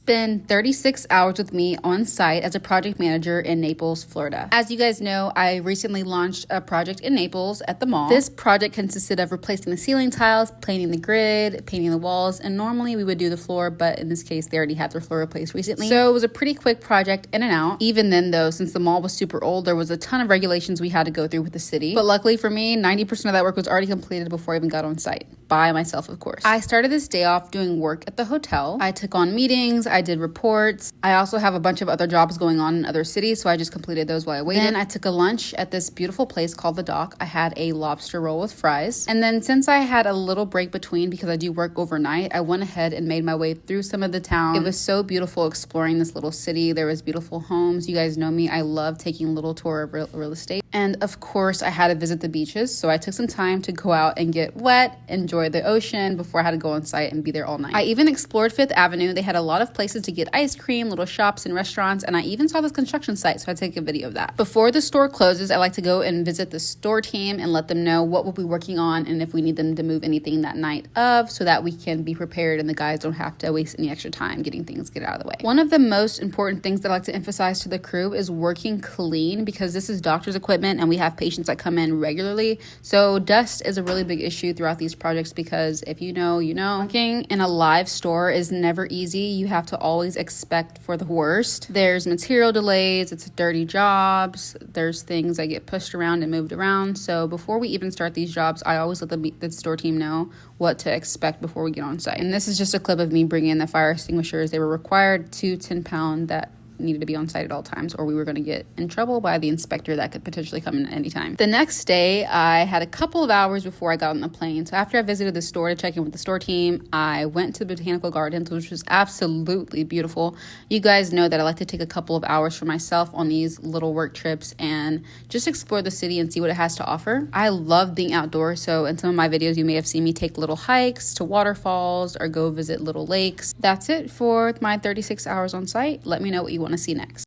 spend 36 hours with me on site as a project manager in Naples, Florida. As you guys know, I recently launched a project in Naples at the mall. This project consisted of replacing the ceiling tiles, painting the grid, painting the walls, and normally we would do the floor, but in this case, they already had their floor replaced recently. So it was a pretty quick project in and out. Even then though, since the mall was super old, there was a ton of regulations we had to go through with the city. But luckily for me, 90% of that work was already completed before I even got on site. By myself, of course. I started this day off doing work at the hotel. I took on meetings, I did reports. I also have a bunch of other jobs going on in other cities, so I just completed those while I waited. Then I took a lunch at this beautiful place called The Dock. I had a lobster roll with fries. And then since I had a little break between because I do work overnight, I went ahead and made my way through some of the town. It was so beautiful exploring this little city. There was beautiful homes. You guys know me. I love taking a little tour of real estate. And of course, I had to visit the beaches. So I took some time to go out and get wet, enjoy the ocean before I had to go on site and be there all night. I even explored Fifth Avenue. They had a lot of places to get ice cream, little shops and restaurants, and I even saw this construction site, so I take a video of that. Before the store closes, I like to go and visit the store team and let them know what we'll be working on and if we need them to move anything that night of so that we can be prepared and the guys don't have to waste any extra time getting things get out of the way. One of the most important things that I like to emphasize to the crew is working clean because this is doctor's equipment and we have patients that come in regularly. So dust is a really big issue throughout these projects because if you know, you know. Working in a live store is never easy. You have to always expect for the worst. There's material delays, it's dirty jobs, there's things that get pushed around and moved around. So before we even start these jobs, I always let the store team know what to expect before we get on site. And this is just a clip of me bringing in the fire extinguishers. They were required 2 10-pound that needed to be on site at all times or we were going to get in trouble by the inspector that could potentially come in at any time. The next day, I had a couple of hours before I got on the plane. So after I visited the store to check in with the store team, I went to the botanical gardens, which was absolutely beautiful. You guys know that I like to take a couple of hours for myself on these little work trips and just explore the city and see what it has to offer. I love being outdoors, so in some of my videos, you may have seen me take little hikes to waterfalls or go visit little lakes. That's it for my 36 hours on site. Let me know what you want to see next.